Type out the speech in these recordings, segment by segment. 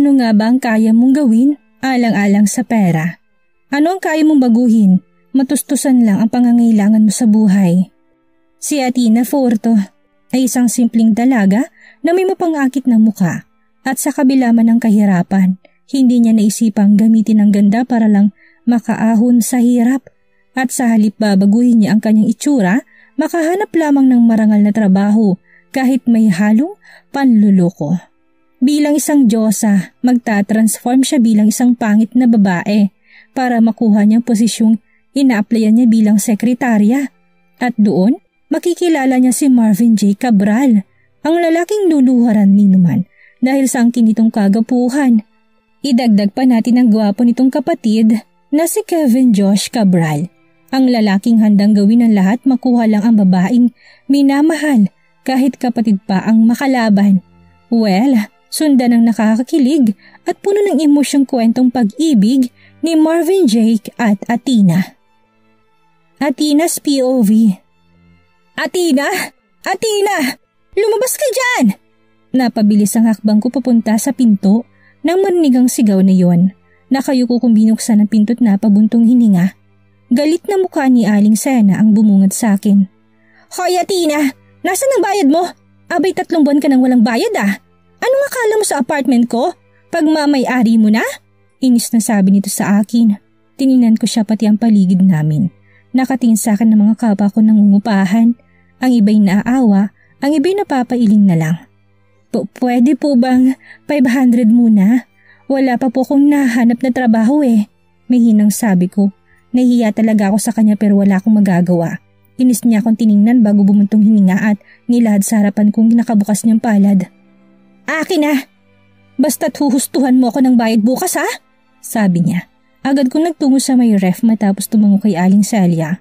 Ano nga ba ang kaya mong gawin alang-alang sa pera? Ano ang kaya mong baguhin? Matustusan lang ang pangangailangan mo sa buhay. Si Athena Forto ay isang simpleng dalaga na may mapangakit na muka at sa kabila man ng kahirapan, hindi niya naisipang gamitin ang ganda para lang makaahon sa hirap at sa halip babaguhin niya ang kanyang itsura, makahanap lamang ng marangal na trabaho kahit may halong panluloko. Bilang isang diyosa, magta-transform siya bilang isang pangit na babae para makuha niyang posisyong ina-applyan niya bilang sekretarya. At doon, makikilala niya si Marvin J. Cabral, ang lalaking luluharan ni naman dahil sa angkin nitong kagapuhan. Idagdag pa natin ang gwapo nitong kapatid na si Kevin Josh Cabral, ang lalaking handang gawin ang lahat makuha lang ang babaeng minamahal kahit kapatid pa ang makalaban. Well, sundan ang nakakakilig at puno ng emosyong kwentong pag-ibig ni Marvin J. at Athena. Athena's POV. Athena! Athena! Lumabas ka dyan! Napabilis ang hakbang ko papunta sa pinto nang marinig ang sigaw na yon. Nakayuko kong binuksan ang pinto't napabuntong hininga. Galit na mukha ni Aling Sena ang bumungad sa akin. Hoy Athena! Nasaan ang bayad mo? Abay 3 buwan ka nang walang bayad ah! Anong akala mo sa apartment ko? Pagmamay-ari mo na? Inis na sabi nito sa akin. Tininan ko siya pati ang paligid namin. Nakatingin sa akin ng mga kapwa ko nangungupahan. Ang iba'y naaawa, ang iba'y napapailing na lang. Pwede po bang 500 muna? Wala pa po akong nahanap na trabaho eh. May hinang sabi ko. Nahihiya talaga ako sa kanya pero wala akong magagawa. Inis niya akong tiningnan bago bumuntong hininga at nilahad sa harapan kong nakabukas niyang palad. Akin na! Basta't huhustuhan mo ako ng bayad bukas ha? Sabi niya. Agad kong nagtungo sa may ref matapos tumango kay Aling Celia.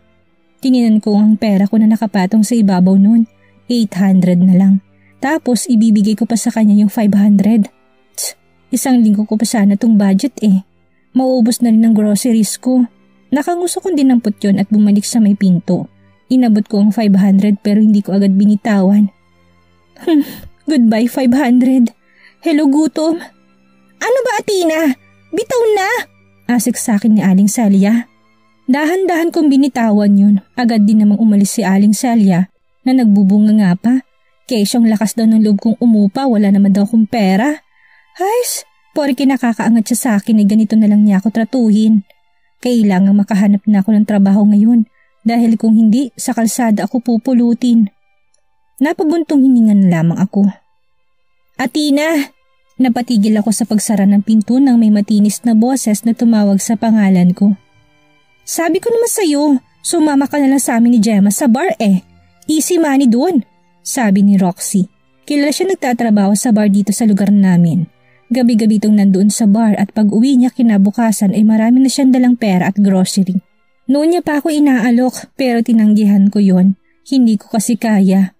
Tininan ko ang pera ko na nakapatong sa ibabaw noon. 800 na lang. Tapos ibibigay ko pa sa kanya yung 500. Isang linggo ko pa sana tong budget eh. Mauubos na rin ang groceries ko. Nakanguso kong dinampot yon at bumalik sa may pinto. Inabot ko ang 500 pero hindi ko agad binitawan. Goodbye 500. Hello gutom. Ano ba Athena? Bitaw na! Asik sa akin ni Aling Celia. Dahan-dahan kong binitawan yun. Agad din namang umalis si Aling Celia na nagbubunga nga pa. Kesyong lakas daw ng loob kong umupa, wala naman daw akong pera. Hays, porke nakakaangat siya sa akin ay ganito na lang niya ako tratuhin. Kailangang makahanap na ako ng trabaho ngayon dahil kung hindi sa kalsada ako pupulutin. Napabuntong hiningan lamang ako. Athena! Napatigil ako sa pagsara ng pinto nang may matinis na boses na tumawag sa pangalan ko. Sabi ko naman sa'yo, sumama ka na lang sa amin ni Gemma sa bar eh. Easy money doon. Sabi ni Roxy. Kilala siya nagtatrabaho sa bar dito sa lugar namin. Gabi-gabi itong nandoon sa bar at pag uwi niya kinabukasan ay marami na siyang dalang pera at grocery. Noon niya pa ako inaalok pero tinanggihan ko yon. Hindi ko kasi kaya.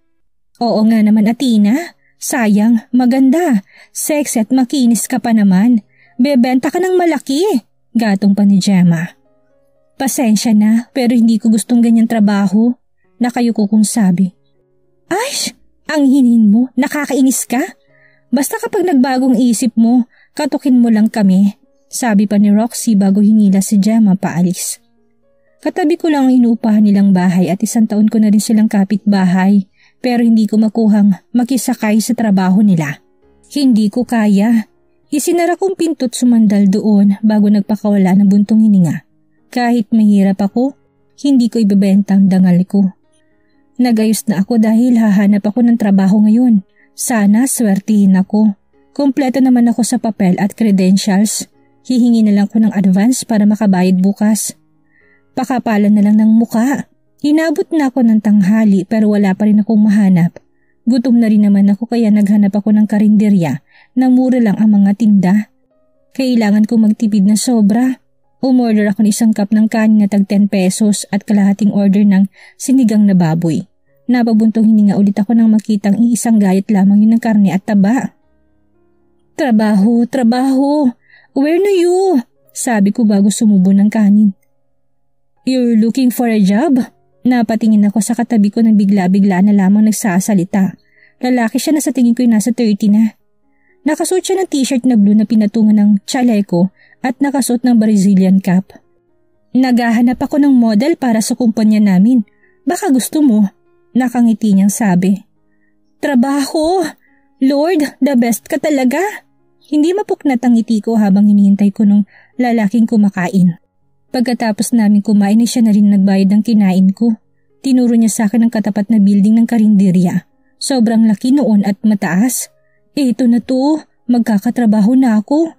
Oo nga naman Athena. Sayang, maganda. Sexy at makinis ka pa naman. Bebenta ka ng malaki. Gatong pa ni Gemma. Pasensya na pero hindi ko gustong ganyan trabaho. Nakayuko kong sabi. Ay, ang hinin mo, nakakainis ka? Basta kapag nagbagong isip mo, katukin mo lang kami. Sabi pa ni Roxy bago hinila si Gemma paalis. Katabi ko lang ang inuupahan nilang bahay at 1 taon ko na rin silang kapitbahay pero hindi ko makuhang makisakay sa trabaho nila. Hindi ko kaya. Isinara kong pinto't sumandal doon bago nagpakawala ng buntong hininga. Kahit mahirap ako, hindi ko ibebenta ang dangal ko. Nagayos na ako dahil hahanap ako ng trabaho ngayon. Sana swertihin ako. Kompleto naman ako sa papel at credentials. Hihingi na lang ko ng advance para makabayad bukas. Pakapalan na lang ng muka. Inabot na ako ng tanghali pero wala pa rin akong mahanap. Gutom na rin naman ako kaya naghanap ako ng karinderya na mura lang ang mga tinda. Kailangan kong magtipid na sobra. Umorder ako ng 1 cup ng kanin na tag 10 pesos at kalahating order ng sinigang na baboy. Napabuntong hininga ulit ako nang makitang iisang gayat lamang yun ng karne at taba. Trabaho, trabaho. Where na you? Sabi ko bago sumubo ng kanin. You're looking for a job? Napatingin ako sa katabi ko nang bigla-bigla na lamang nagsasalita. Lalaki siya na sa tingin ko'y nasa 30 na. Nakasuot siya ng t-shirt na blue na pinatungan ng chaleco at nakasuot ng Brazilian cap. Naghahanap ako ng model para sa kumpanya namin. Baka gusto mo, nakangiti niyang sabi. Trabaho! Lord, the best ka talaga! Hindi mapuknat ang ngiti ko habang hinihintay ko nung lalaking kumakain. Pagkatapos namin kumain ay siya na rin nagbayad ng kinain ko. Tinuro niya sa akin ang katapat na building ng karinderya. Sobrang laki noon at mataas. Ito na to, magkakatrabaho na ako.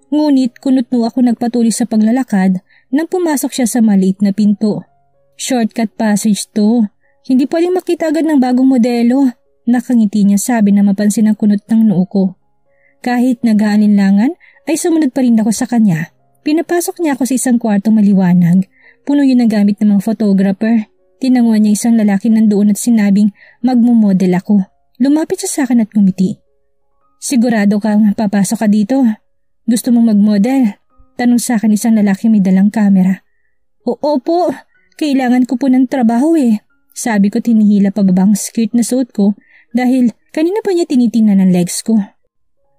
Ngunit kunot-no ako nagpatuloy sa paglalakad nang pumasok siya sa maliit na pinto. Shortcut passage to. Hindi pwedeng makita agad ng bagong modelo. Nakangiti niya sabi na mapansin ang kunot ng noo ko. Kahit nag-aalinlangan ay sumunod pa rin ako sa kanya. Pinapasok niya ako sa isang kwartong maliwanag. Puno yun ng gamit ng mga photographer. Tinanguan niya isang lalaki nandoon at sinabing magmumodel ako. Lumapit siya sa akin at ngumiti. Sigurado kang papasok ka dito? Gusto mong magmodel? Tanong sa akin isang lalaki may dalang kamera. Opo, kailangan ko po ng trabaho eh. Sabi ko tinihila pababang skirt na suot ko dahil kanina pa niya tinitingnan ang legs ko.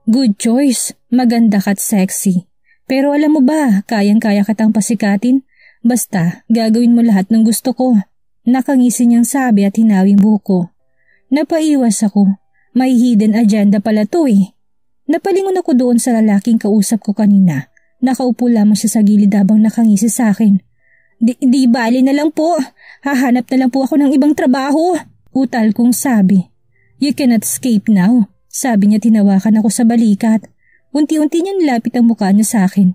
Good choice, maganda ka't sexy. Pero alam mo ba, kayang-kaya katang pasikatin? Basta, gagawin mo lahat ng gusto ko. Nakangisi niyang sabi at hinawing buko. Napaiwas ako. May hidden agenda pala to eh. Napalingon ako doon sa lalaking kausap ko kanina. Nakaupo lamang siya sa gilid habang nakangisi sa akin. Di bali na lang po. Hahanap na lang po ako ng ibang trabaho. Utal kong sabi. You cannot escape now. Sabi niya tinawakan ako sa balikat. Unti-unti niya nilapit ang mukha niya sa akin.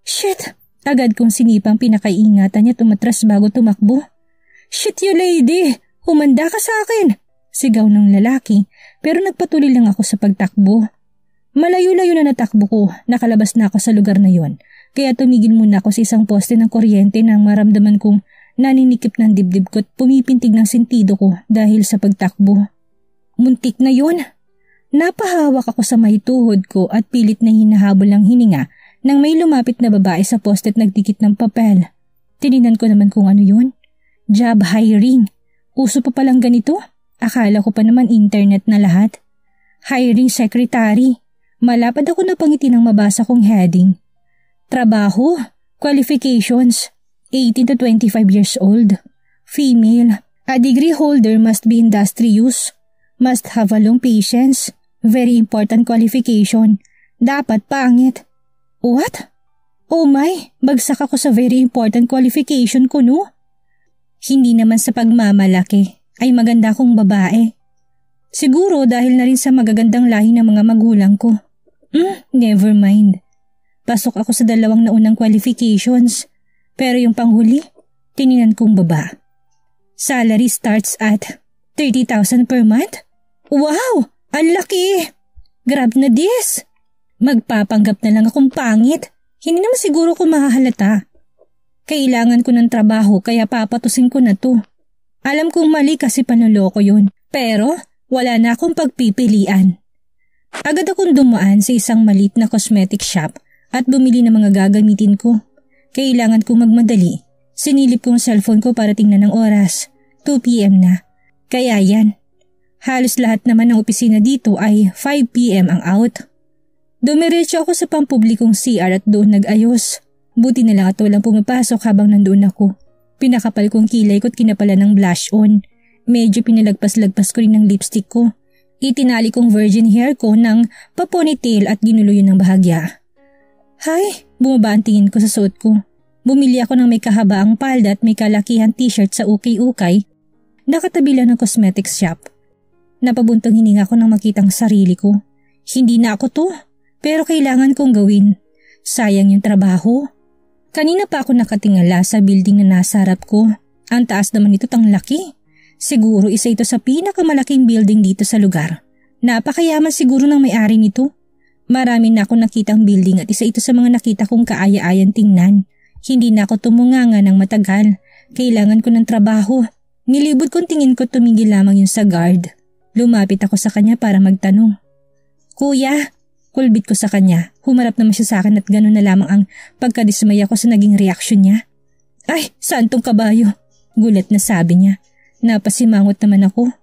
Shit! Agad kong sinipang pinakaingatan niya tumatras bago tumakbo. Shit you lady! Humanda ka sa akin! Sigaw ng lalaki pero nagpatuloy lang ako sa pagtakbo. Malayo-layo na natakbo ko, nakalabas na ako sa lugar na yon. Kaya tumigil muna ako sa isang poste ng kuryente nang maramdaman kong naninikip ng dibdib ko at pumipintig ng sentido ko dahil sa pagtakbo. Muntik na yon. Napahawak ako sa may tuhod ko at pilit na hinahabol ang hininga nang may lumapit na babae sa poste at nagdikit ng papel. Tininan ko naman kung ano yun. Job hiring. Uso pa palang ganito? Akala ko pa naman internet na lahat. Hiring secretary. Malapad ako napangiti nang mabasa kong heading. Trabaho, qualifications, 18 to 25 years old, female, a degree holder must be industry use, must have a long patience, very important qualification, dapat pangit. What? Oh my, bagsak ako sa very important qualification ko no? Hindi naman sa pagmamalaki, ay maganda akong babae. Siguro dahil na rin sa magagandang lahi ng mga magulang ko. Never mind. Pasok ako sa dalawang naunang qualifications. Pero yung panghuli, tininan kong baba. Salary starts at 30,000 per month? Wow! Ang laki! Grab na this! Magpapanggap na lang akong pangit. Hindi naman siguro ko mahahalata. Kailangan ko ng trabaho kaya papatusin ko na to. Alam kong mali kasi panloloko yun. Pero wala na akong pagpipilian. Agad akong dumaan sa isang maliit na cosmetic shop at bumili ng mga gagamitin ko. Kailangan kong magmadali. Sinilip ko ang cellphone ko para tingnan ang oras. 2 p.m. na. Kaya yan. Halos lahat naman ng opisina dito ay 5 p.m. ang out. Dumiretso ako sa pampublikong CR at doon nag-ayos. Buti na lang at walang pumapasok habang nandoon ako. Pinakapal kong kilay ko at kinapala ng blush on. Medyo pinalagpas-lagpas ko rin ng lipstick ko. Itinali kong virgin hair ko ng paponytail at ginulo yun ng bahagya. Hay, bumaba ang tingin ko sa suot ko. Bumili ako ng may kahabaang palda at may kalakihan t-shirt sa ukay-ukay. Nakatabi lang ng cosmetics shop. Napabuntong hininga ko nang makitang sarili ko. Hindi na ako to, pero kailangan kong gawin. Sayang yung trabaho. Kanina pa ako nakatingala sa building na nasa harap ko. Ang taas naman ito tang laki. Siguro isa ito sa pinakamalaking building dito sa lugar. Napakayaman siguro ng may-ari nito. Marami na akong nakitang building at isa ito sa mga nakita kong kaaya-ayan tingnan. Hindi na ako tumunganga ng matagal. Kailangan ko ng trabaho. Nilibot kong tingin ko tumigil lamang yun sa guard. Lumapit ako sa kanya para magtanong. Kuya, kulbit ko sa kanya. Humarap naman siya sa akin at gano'n na lamang ang pagkadismaya ko sa naging reaksyon niya. Ay, santong kabayo. Gulat na sabi niya. Napasimangot naman ako.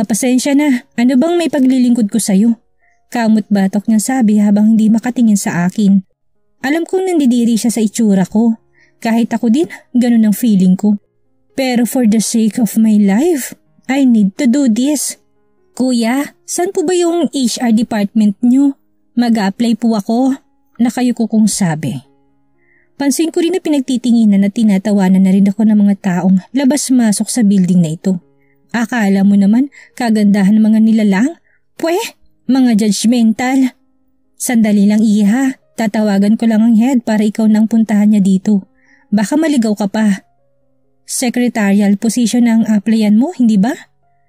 Pasensya na. Ano bang may paglilingkod ko sa'yo? Kamot batok niyang sabi habang hindi makatingin sa akin. Alam kong nandidiri siya sa itsura ko. Kahit ako din, ganun ang feeling ko. Pero for the sake of my life, I need to do this. Kuya, saan po ba yung HR department niyo? Mag-a-apply po ako. Nakayuko kong sabi. Pansin ko rin na pinagtitinginan at tinatawanan na rin ako ng mga taong labas-masok sa building na ito. Akala mo naman kagandahan ng mga nilalang? Mga judgmental. Sandali lang iha, tatawagan ko lang ang head para ikaw nang puntahan niya dito. Baka maligaw ka pa. Secretarial position ang applyan mo, hindi ba?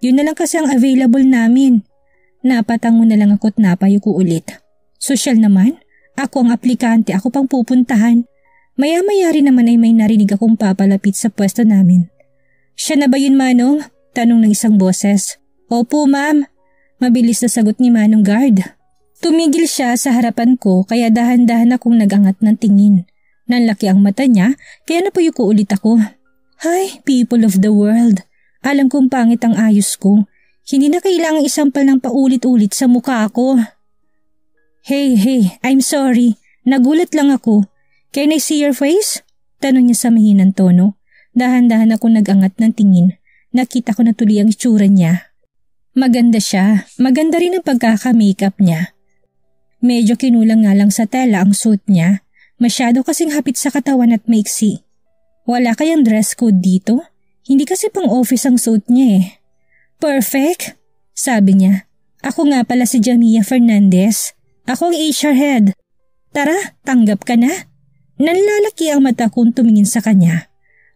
Yun na lang kasi ang available namin. Napatango na lang ako't napayuko ulit. Sosyal naman, ako ang aplikante, ako pang pupuntahan. Maya-maya rin naman ay may narinig akong papalapit sa pwesto namin. Siya na ba yun, Manong? Tanong ng isang boses. Opo, ma'am. Mabilis na sagot ni Manong guard. Tumigil siya sa harapan ko kaya dahan-dahan akong nagangat ng tingin. Nanlaki ang mata niya kaya napayuko ulit ako. Hi, people of the world. Alam kong pangit ang ayos ko. Hindi na kailangang isampal ng paulit-ulit sa mukha ko. Hey, I'm sorry. Nagulat lang ako. Can I see your face? Tanong niya sa mahinang tono. Dahan-dahan ako nagangat ng tingin. Nakita ko na tuloy ang itsura niya. Maganda siya. Maganda rin ang pagkaka-makeup niya. Medyo kinulang nga lang sa tela ang suit niya. Masyado kasing hapit sa katawan at maiksi. Wala kayang dress code dito? Hindi kasi pang office ang suit niya eh. Perfect, sabi niya. Ako nga pala si Jamia Fernandez. Ako ang HR head. Tara, tanggap ka na. Nanlalaki ang mata kong tumingin sa kanya.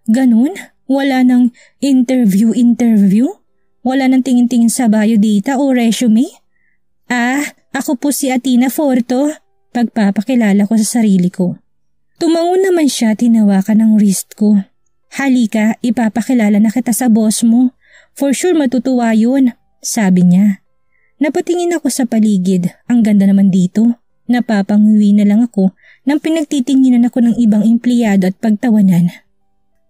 Ganun? Wala nang interview? Wala nang tingin-tingin sa biodata o resume? Ako po si Athena Forto. Pagpapakilala ko sa sarili ko. Tumango naman siya, tinawakan ng wrist ko. Halika, ipapakilala na kita sa boss mo. For sure matutuwa yun, sabi niya. Napatingin ako sa paligid. Ang ganda naman dito. Napapanguwi na lang ako nang pinagtitinginan ako ng ibang empleyado at pagtawanan.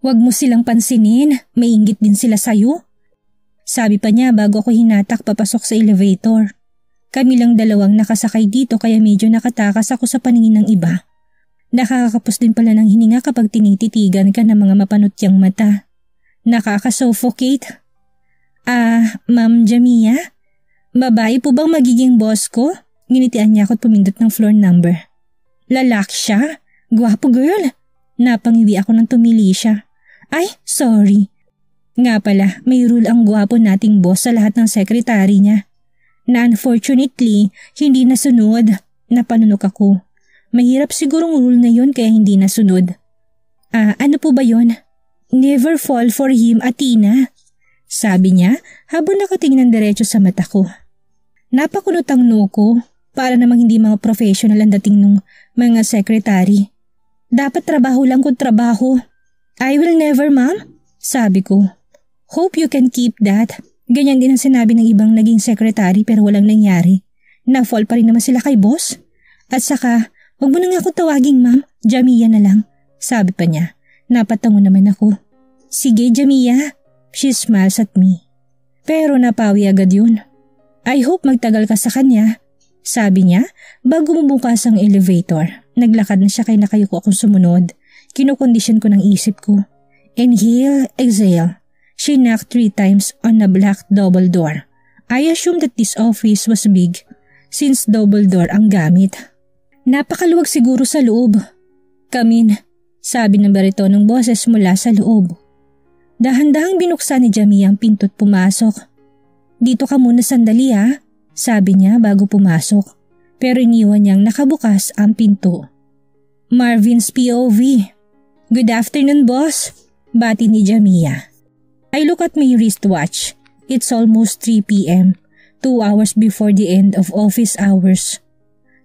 Huwag mo silang pansinin, mainggit din sila sayo. Sabi pa niya bago ako hinatak papasok sa elevator. Kami lang dalawang nakasakay dito kaya medyo nakatakas ako sa paningin ng iba. Nakakapos din pala ng hininga kapag tinititigan ka ng mga mapanutyang mata. Nakaka-suffocate. Ma'am Jamia? Babae po bang magiging boss ko? Ginitian niya ako at pumindot ng floor number. Lalaki siya? Gwapo girl? Napangiwi ako nang tumili siya. Ay, sorry. Nga pala, may rule ang gwapo nating boss sa lahat ng sekretary niya. Na unfortunately, hindi nasunod. Napanunok ako. Mahirap sigurong rule na yun kaya hindi nasunod. Ano po ba yun? Never fall for him, Athena. Sabi niya habang nakatingin ng diretso sa mata ko. Napakunot ang noo ko. Para namang hindi mga professional ang dating nung mga secretary. Dapat trabaho lang kung trabaho. I will never, ma'am, sabi ko. Hope you can keep that. Ganyan din ang sinabi ng ibang naging secretary pero walang nangyari. Na-fall pa rin naman sila kay boss. At saka, huwag mo na nga akong tawaging ma'am, Jamia na lang, sabi pa niya. Napatango naman ako. Sige, Jamia. She smiles at me. Pero napawi agad yun. I hope magtagal ka sa kanya. Sabi niya, bago bumukas ang elevator. Naglakad na siya kaya nakayuko akong sumunod. Kinukondisyon ko ng isip ko. Inhale, exhale. She knocked 3 times on a black double door. I assumed that this office was big since double door ang gamit. Napakaluwag siguro sa loob. Come in, sabi ng baritonong boses mula sa loob. Dahan-dahang binuksan ni Jamia ang pinto't pumasok. Dito ka muna sandali ha. Sabi niya bago pumasok, pero iniwan niyang nakabukas ang pinto. Marvin's POV. Good afternoon, boss. Bati ni Jamia. I look at my wristwatch. It's almost 3 p.m., 2 hours before the end of office hours.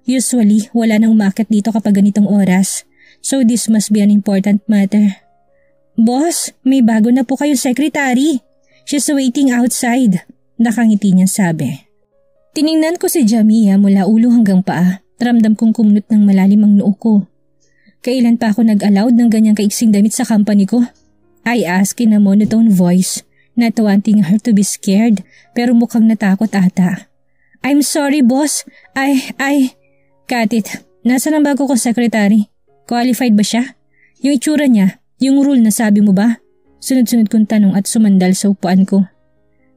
Usually, wala nang umakyat dito kapag ganitong oras, so this must be an important matter. Boss, may bago na po kayong secretary. She's waiting outside. Nakangiti niya sabi. Tiningnan ko si Jamia mula ulo hanggang paa. Ramdam kong kumunot ng malalim ang noo ko. Kailan pa ako nag-allowed ng ganyang kaiksing damit sa company ko? I asked in a monotone voice, not wanting her to be scared pero mukhang natakot ata. I'm sorry, boss. Cut it. Nasaan ang bago kong secretary? Qualified ba siya? Yung itsura niya, yung rule na sabi mo ba? Sunod-sunod kong tanong at sumandal sa upuan ko.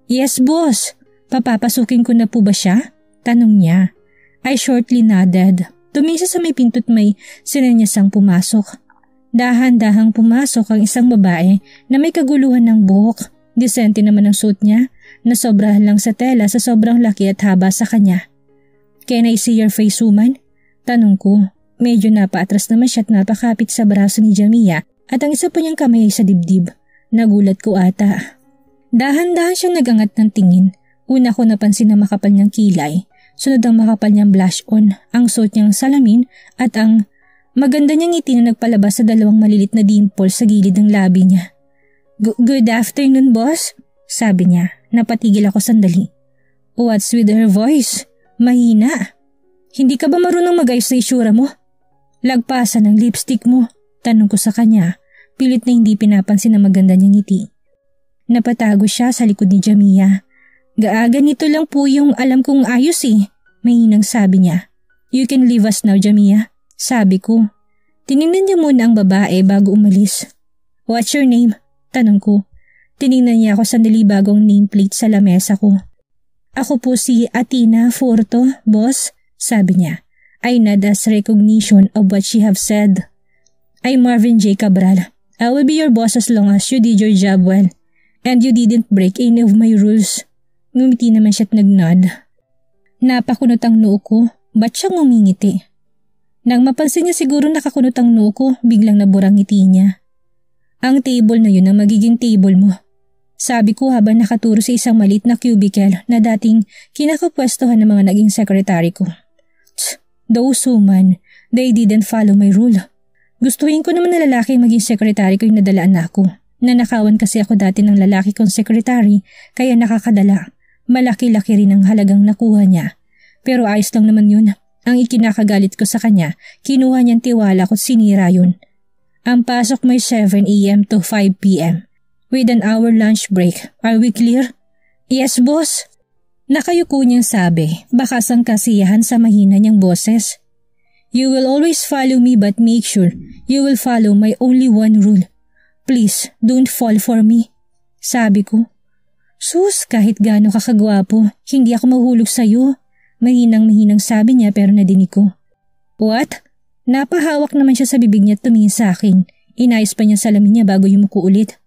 Yes, boss. Papapasukin ko na po ba siya? Tanong niya. I shortly nodded. Tumingin siya sa may pinto't may sinanyasang pumasok. Dahan-dahang pumasok ang isang babae na may kaguluhan ng buhok. Disente naman ang suit niya na sobrahan lang sa tela sa sobrang laki at haba sa kanya. Can I see your face, woman? Tanong ko. Medyo napaatras naman siya at napakapit sa braso ni Jamia at ang isa pa niyang kamay ay sa dibdib. Nagulat ko ata. Dahan-dahan siyang nagangat ng tingin. Una ko napansin na makapal niyang kilay. Sunod ang makapal niyang blush on, ang suot niyang salamin at ang maganda niyang ngiti na nagpalabas sa dalawang malilit na dimple sa gilid ng labi niya. Good afternoon, boss, sabi niya. Napatigil ako sandali. What's with her voice? Mahina. Hindi ka ba marunong mag-ayos sa itsura mo? Lagpasan ng lipstick mo, tanong ko sa kanya. Pilit na hindi pinapansin na maganda niyang ngiti. Napatago siya sa likod ni Jamia. Ganito lang po yung alam kong ayos eh, mahinang sabi niya. You can leave us now, Jamia, sabi ko. Tinignan niya muna ang babae bago umalis. What's your name? Tanong ko. Tinignan niya ako sandali bago ang nameplate sa lamesa ko. Ako po si Athena Furto, boss, sabi niya. I nod as recognition of what she have said. I'm Marvin J. Cabral. I will be your boss as long as you did your job well. And you didn't break any of my rules. Ngumiti naman siya at nagnod. Napakunot ang noo ko. Ba't siya ngumingiti? Nang mapansin niya siguro nakakunot ang noo ko, biglang naburang ngiti niya. Ang table na yun ang magiging table mo. Sabi ko habang nakaturo sa isang maliit na cubicle na dating kinakapwestuhan ng mga naging secretary ko. Those women, they didn't follow my rule. Gustuhin ko naman na lalaki maging secretary ko yung nadalaan na ako. Nanakawan kasi ako dati ng lalaki kong secretary kaya nakakadala. Malaki-laki rin ang halagang nakuha niya. Pero ayos lang naman yun. Ang ikinakagalit ko sa kanya, kinuha niyang tiwala ko at sinira yun. Ang pasok may 7 a.m. to 5 p.m. with an hour lunch break. Are we clear? Yes, boss. Nakayuko niyang sabi, bakas ang kasiyahan sa mahina niyang boses. You will always follow me but make sure you will follow my only one rule. Please, don't fall for me. Sabi ko. Sus, kahit gaano kakagwapo, hindi ako mahulog sa'yo. Mahinang sabi niya pero nadinig ko. What? Napahawak naman siya sa bibig niya at tumingin sa akin. Inayos pa niya salamin niya bago yumuko ulit.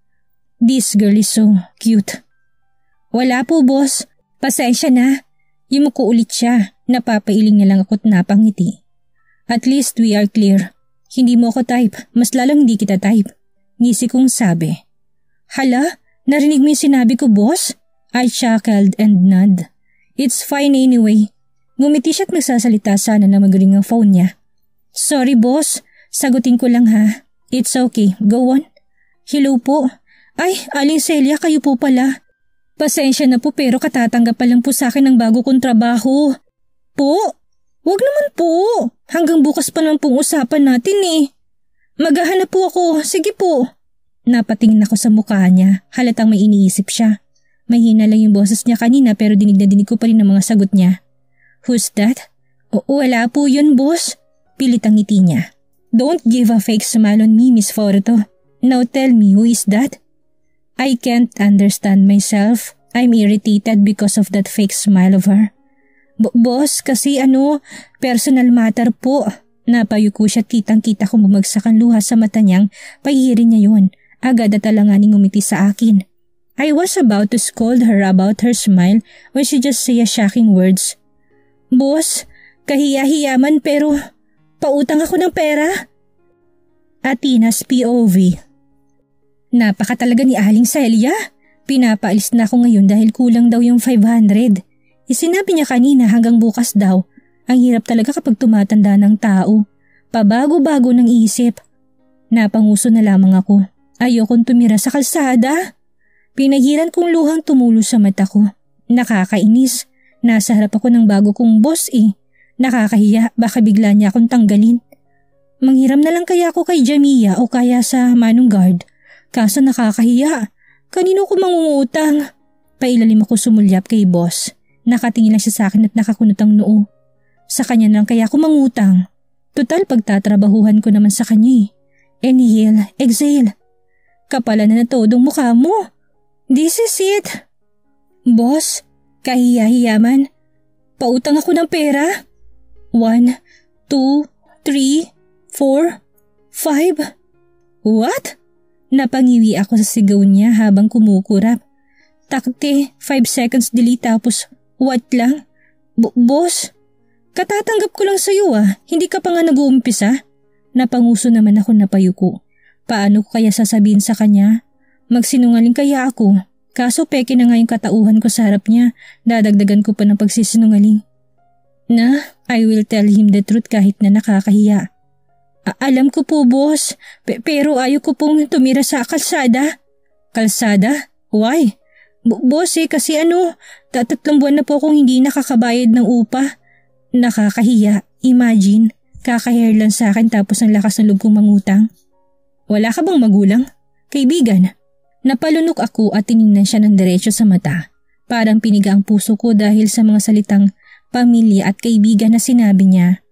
This girl is so cute. Wala po, boss. Pasensya na. Yumuko ulit siya. Napapailing na lang ako at napangiti. At least we are clear. Hindi mo ako type. Mas lalong hindi kita type. Ngisi kong sabi. Hala? Narinig mo yung sinabi ko, boss? I chuckled and nod. It's fine anyway. Ngumiti siya at magsasalita sana na magaling ang phone niya. Sorry, boss. Sagutin ko lang ha. It's okay. Go on. Hello po. Ay, Aling Celia, kayo po pala. Pasensya na po pero katatanggap pa lang po sa akin ng bago kong trabaho. Po? Wag naman po. Hanggang bukas pa naman pong usapan natin eh. Maghahanap po ako. Sige po. Napatingin ako sa mukha niya. Halatang may iniisip siya. Mahina lang yung boses niya kanina pero dinig na dinig ko pa rin ang mga sagot niya. Who's that? Wala po yun, boss. Pilit ang ngiti niya. Don't give a fake smile on me, Miss Forto. Now tell me, who is that? I can't understand myself. I'm irritated because of that fake smile of her. Boss, kasi personal matter po. Napayuko siya, kitang-kita kong bumagsak ang luha sa mata niyang, pahihirin niya yun. Agad at alanganing ngumiti sa akin. I was about to scold her about her smile when she just say a shocking words. Boss, kahiya-hiyaman pero pautang ako ng pera. Athena's POV. Napaka talaga ni Aling Celia. Pinapaalis na ako ngayon dahil kulang daw yung 500. Isinabi niya kanina hanggang bukas daw. Ang hirap talaga kapag tumatanda ng tao. Pabago-bago ng isip. Napanguso na lamang ako. Ayokong tumira sa kalsada. Pinahiran kong luhang tumulo sa mata ko. Nakakainis. Nasa harap ako ng bago kong boss eh. Nakakahiya, baka bigla niya akong tanggalin. Manghiram na lang kaya ako kay Jamia o kaya sa Manong Guard. Kaso nakakahiya. Kanino ko mangungutang? Pailalim ako sumulyap kay boss. Nakatingin lang siya sa akin at nakakunot ang noo. Sa kanya lang kaya ako mangutang. Total pagtatrabahuhan ko naman sa kanya eh. Inhale, exhale. Kapalan na todong mukha mo. This is it. Boss, kahiya-hiyaman. Pautang ako ng pera. 1, 2, 3, 4, 5. What? Napangiwi ako sa sigaw niya habang kumukurap. Takte, 5 seconds delete tapos what lang? Boss, katatanggap ko lang sa'yo hindi ka pa nga nag-uumpisa. Napanguso naman ako na payuko. Paano ko kaya sasabihin sa kanya? Magsinungaling kaya ako. Kaso peke na nga yung katauhan ko sa harap niya. Dadagdagan ko pa ng pagsisinungaling. I will tell him the truth kahit na nakakahiya. Alam ko po boss, pero ayaw ko pong tumira sa kalsada. Kalsada? Why? Boss kasi 3 buwan na po akong hindi nakakabayad ng upa. Nakakahiya, imagine, kakahair lang sa akin tapos ang lakas ng loob kong mangutang. Wala ka bang magulang? Kaibigan? Napalunok ako at tiningnan siya ng diretso sa mata. Parang piniga ang puso ko dahil sa mga salitang pamilya at kaibigan na sinabi niya.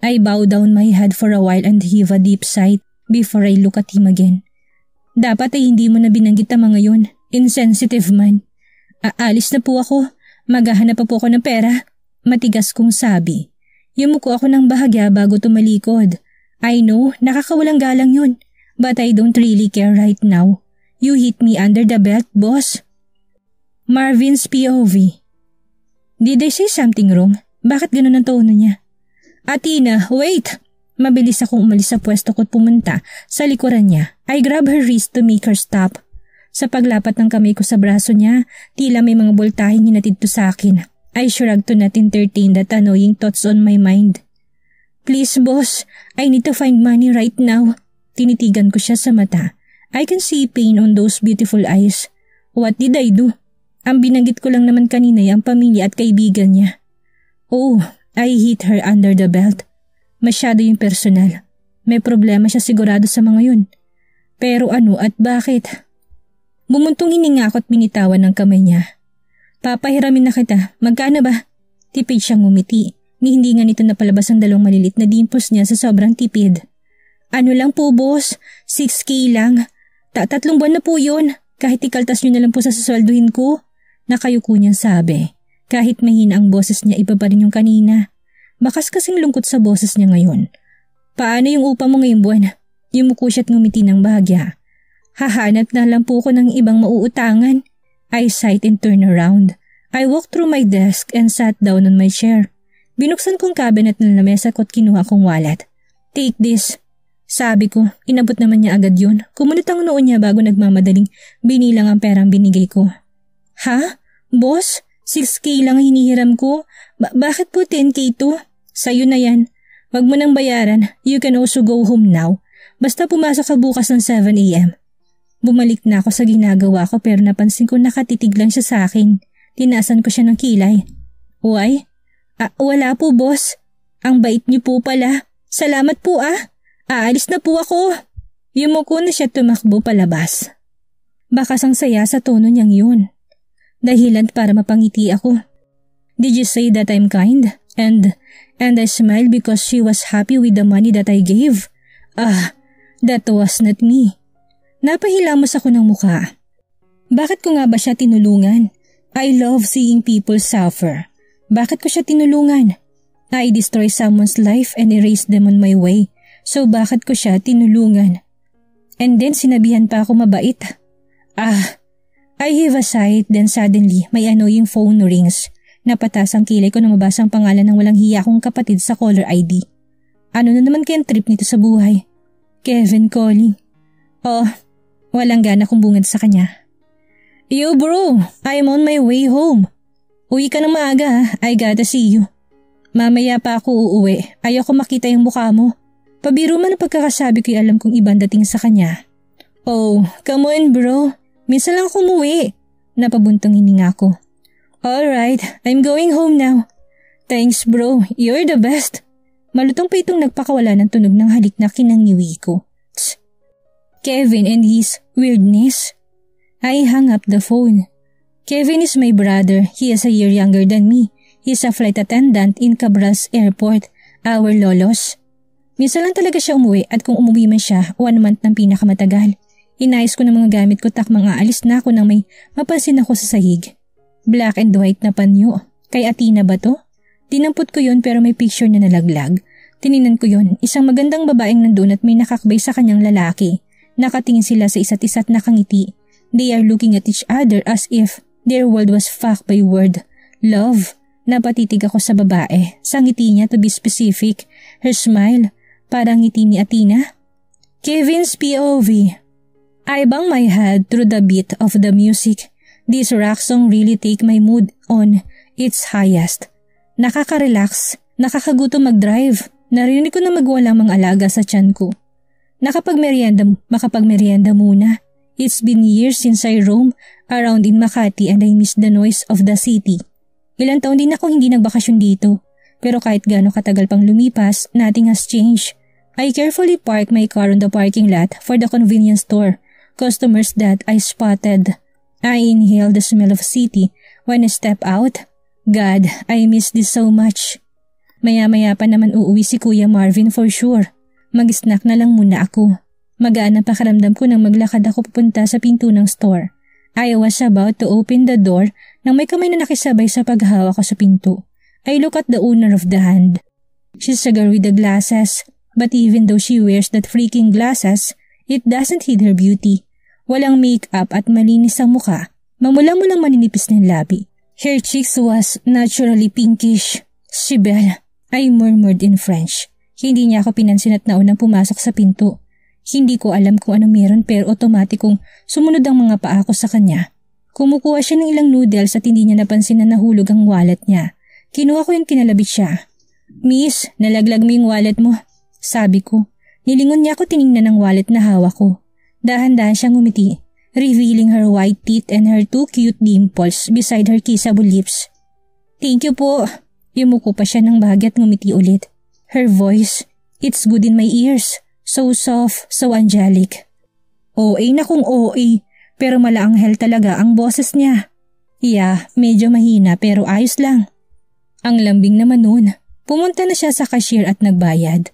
I bow down my head for a while and heave a deep sigh before I look at him again. Dapat ay hindi mo na binanggit ang mga yun. Insensitive man. Aalis na po ako. Maghahanap pa po ako ng pera. Matigas kong sabi. Yumuko ako ng bahagya bago tumalikod. I know, nakakawalang galang yun. But I don't really care right now. You hit me under the belt, boss. Marvin's POV. Did I say something wrong? Bakit ganun ang tono niya? Athena, wait! Mabilis akong umalis sa pwesto ko at pumunta sa likuran niya. I grab her wrist to make her stop. Sa paglapat ng kamay ko sa braso niya, tila may mga boltaheng hinatid to sa akin. I shrugged to not entertain that annoying thoughts on my mind. Please boss, I need to find money right now. Tinitigan ko siya sa mata. I can see pain on those beautiful eyes. What did I do? Ang binanggit ko lang naman kanina ay ang pamilya at kaibigan niya. Oh, I hit her under the belt. Masyado yung personal. May problema siya sigurado sa mga yun. Pero ano at bakit? Bumuntong hininga ako at binitawan ng kamay niya. Papahiramin na kita. Magkano ba? Tipid siyang ngumiti. Ni hindi nga nito napalabas ang 2 malilit na dimples niya sa sobrang tipid. Ano lang po boss? 6K lang. 3 buwan na po yun. Kahit ikaltas nyo na lang po sa sasweldohin ko. Nakayuko niyang sabi. Kahit mahina ang boses niya, iba pa rin yung kanina. Bakas kasing lungkot sa boses niya ngayon. Paano yung upa mo ngayong buwan? Yumuko siya at ngumiti ng bahagya. Hahanap na lang po ko ng ibang mauutangan. I sighed and turned around. I walked through my desk and sat down on my chair. Binuksan kong cabinet ng lamesa ko at kinuha kong wallet. Take this. Sabi ko, inabot naman niya agad yun. Kumunot ang noon niya bago nagmamadaling binilang ang perang binigay ko. Ha? Boss? 6K lang hinihiram ko? Bakit po 10K to? Sa'yo na yan. Wag mo nang bayaran. You can also go home now. Basta pumasok ka bukas ng 7 a.m. Bumalik na ako sa ginagawa ko pero napansin ko nakatitig lang siya sa akin. Tinaasan ko siya ng kilay. Why? Wala po boss. Ang bait niyo po pala. Salamat po Aalis na po ako. Yumuko na siya tumakbo palabas. Bakas ang saya sa tono niyang yun. Dahilan para mapangiti ako. Did you say that I'm kind? And I smiled because she was happy with the money that I gave? That was not me. Napahilamos ako ng mukha. Bakit ko nga ba siya tinulungan? I love seeing people suffer. Bakit ko siya tinulungan? I destroy someone's life and erase them on my way. So bakit ko siya tinulungan? And then sinabihan pa ako mabait. I heave a sigh, then suddenly may annoying phone rings. Napatas ang kilay ko na mabasa ang pangalan ng walang hiya kong kapatid sa caller ID. Ano na naman kayang trip nito sa buhay? Kevin calling. Walang gana kong bungad sa kanya. Yo bro, I'm on my way home. Uwi ka ng maaga I gotta see you. Mamaya pa ako uuwi. Ayoko makita yung mukha mo. Pabiro man ang pagkakasabi ko'y alam kong ibang dating sa kanya. Oh, come on bro. Minsan lang ako umuwi. Napabuntong hininga ko. Alright, I'm going home now. Thanks bro, you're the best. Malutong pa itong nagpakawala ng tunog ng halik na kinangiwi ko. Tsk. Kevin and his weirdness. I hung up the phone. Kevin is my brother. He is a year younger than me. He is a flight attendant in Cabras Airport, our lolos. Minsan lang talaga siya umuwi at kung umuwi man siya, 1 month ng pinakamatagal. Inayos ko ng mga gamit ko takmang aalis na ako nang may mapansin ako sa sahig. Black and white na panyo. Kay Athena ba to? Dinampot ko yun pero may picture na nalaglag. Tininan ko yun, isang magandang babaeng nandun at may nakakbay sa kanyang lalaki. Nakatingin sila sa isa't isa at nakangiti. They are looking at each other as if their world was fucked by word love. Napatitig ako sa babae. Sa ngiti niya, to be specific. Her smile, parang ngiti ni Athena. Kevin's POV. I bang my head through the beat of the music. This rock song really take my mood on its highest. Nakaka-relax, nakakagutom mag-drive. Narinig ko na magwalang mga alaga sa tiyan ko. Makapagmerienda muna. It's been years since I roam around in Makati and I miss the noise of the city. Ilang taon din ako hindi nagbakasyon dito. Pero kahit gaano katagal pang lumipas, nothing has changed. I carefully park my car on the parking lot for the convenience store. Customers that I spotted. I inhale the smell of city when I step out. God, I miss this so much. Maya-maya pa naman uuwi si Kuya Marvin for sure. Mag-snack na lang muna ako. Magaan ang pakiramdam ko nang maglakad ako pupunta sa pinto ng store. I was about to open the door nang may kamay na nakisabay sa paghawak ko sa pinto. I look at the owner of the hand. She's a girl with the glasses, but even though she wears that freaking glasses, it doesn't hide her beauty. Walang make-up at malinis ang muka, mamula-mulang maninipis ng labi. Her cheeks was naturally pinkish. Sibel, I murmured in French. Hindi niya ako pinansin at naunang pumasok sa pinto. Hindi ko alam kung ano meron pero otomatikong sumunod ang mga paa ko sa kanya. Kumukuha siya ng ilang noodles at hindi niya napansin na nahulog ang wallet niya. Kinuha ko yung kinalabit siya. Miss, nalaglag mo yung wallet mo. Sabi ko. Nilingon niya ako tiningnan ng wallet na hawak ko. Dahan-dahan siyang ngumiti, revealing her white teeth and her 2 cute dimples beside her kissable lips. Thank you po. Yumuko pa siya ng bahagi at ngumiti ulit. Her voice, it's good in my ears. So soft, so angelic. OA na kung OA, pero malaanghel talaga ang boses niya. Yeah, medyo mahina pero ayos lang. Ang lambing naman nun. Pumunta na siya sa cashier at nagbayad.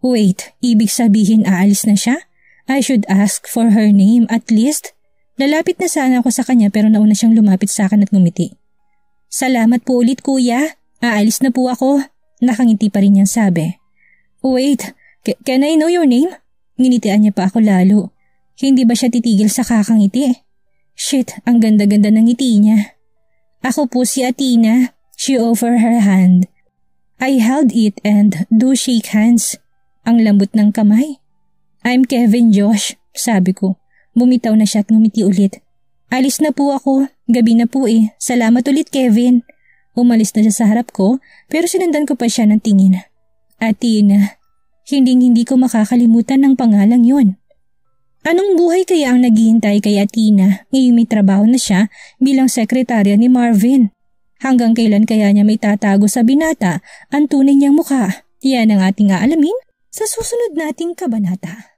Wait, ibig sabihin aalis na siya? I should ask for her name at least. Lalapit na sana ako sa kanya pero nauna siyang lumapit sa akin at ngumiti. Salamat po ulit kuya, aalis na po ako. Nakangiti pa rin niyang sabi. Wait, can I know your name? Nginitian niya pa ako lalo. Hindi ba siya titigil sa kakangiti? Shit, ang ganda-ganda ng ngiti niya. Ako po si Athena. She offered her hand. I held it and do shake hands. Ang lambot ng kamay. I'm Kevin Josh, sabi ko. Bumitaw na siya at ngumiti ulit. Alis na po ako, gabi na po eh. Salamat ulit Kevin. Umalis na siya sa harap ko pero sinundan ko pa siya ng tingin. Athena, hindi ko makakalimutan ng pangalang yon. Anong buhay kaya ang naghihintay kay Athena ngayong may trabaho na siya bilang sekretarya ni Marvin? Hanggang kailan kaya niya may tatago sa binata ang tunay niyang mukha? Yan ang ating aalamin sa susunod nating kabanata.